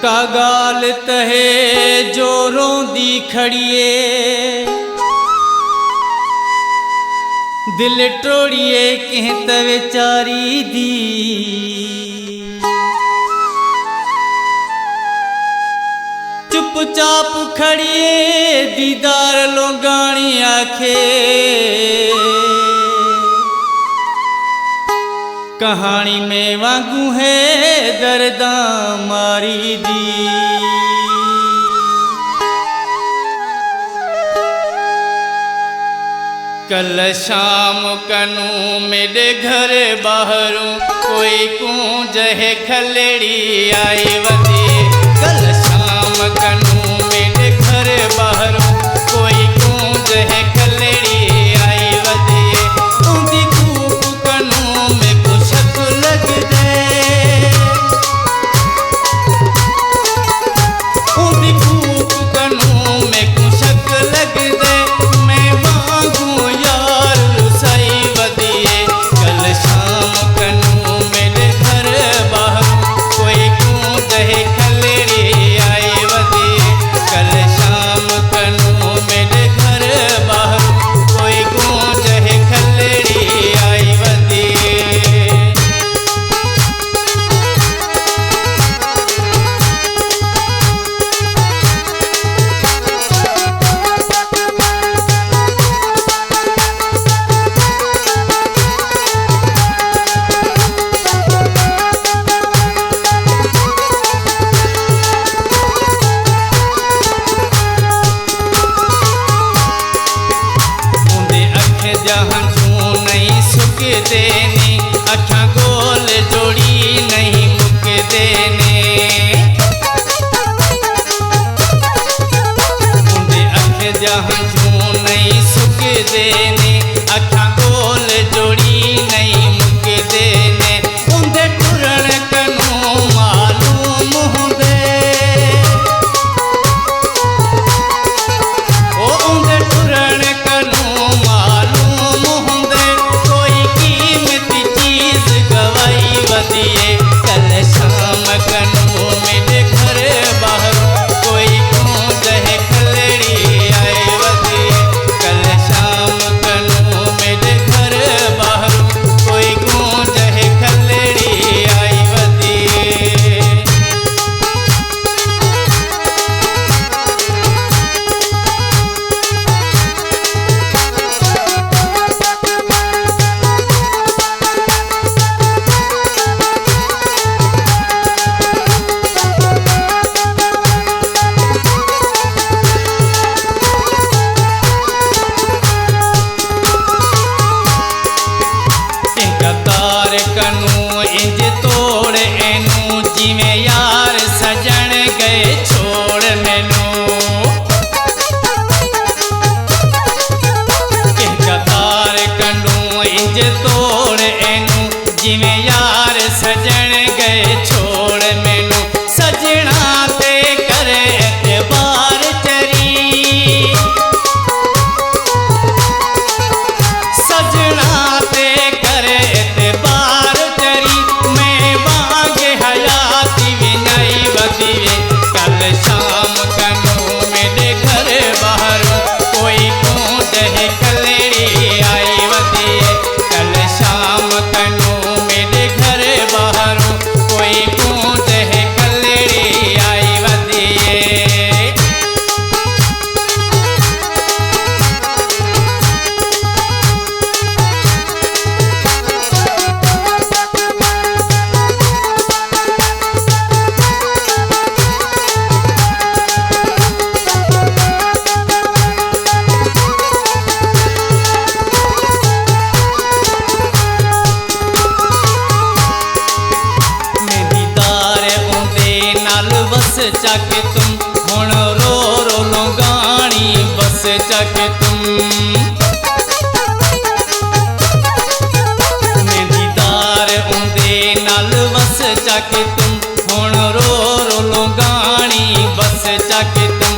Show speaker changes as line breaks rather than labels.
का गाल तहे जोरों दी खड़िए दिल टोड़िए कहत बेचारी दी चुपचाप खड़िए दीदार लोगानी आखे कहानी में वांगू है दर्दा मारी दी। कल शाम कनू मेरे घर बाहरों कोई कूंज है खलेड़ी आई वदी। कल शाम कनू मेरे घर बाहरों कोई कूंज है खलेड़ी आई वदी। उनकी कूक कनू में कुशक लग दे उनकी कूक कनू में कुशक लग दे मैं मांगू यार सही वदिए। कल शाम कनू मेरे घर बाहर कोई कूंज है खलेड़ी आई वदिए। कल शाम कनू मेरे घर बाहर कोई कूंज है खलेड़ी आई वदिए। जहाँ तू नहीं सुख देने अखा गोल जोड़ी नहीं मुक देने। उनके अख जहाँ तू नहीं सुख देने अखा गोल जोड़ी नहीं मुक देने। उनके टुरण कनू मालूम होंदे ओ उनके टुरण कनू वदिए। कल शाम कनू मेरे घर बाहर कोई कूंज है खलेड़ी आई वदिए। कल शाम कनू मेरे घर बाहर कोई कूंज है खलेड़ी आई वदिए। कनू इंज तोड़ एनू जिमें यार सजन गए छोड़ मैनू। कतार कनू इंज तोड़ एनू जिमें यार सजन गए छोड़ मैनू। सजना ते करे एतबार चरी सजना ते करे एतबार वदिए। कल शाम कनू मेरे घर बाहर कोई कूंज है खलेड़ी आई वदिए। कल शाम कनू मेरे घर बाहर कोई कूंज है खलेड़ी आई वदिए। चक तुम हुण रो रो लोगानी बस चक तुम दीदार उंदे नाल बस चक तुम हुण रो रो लोगानी बस चक तुम।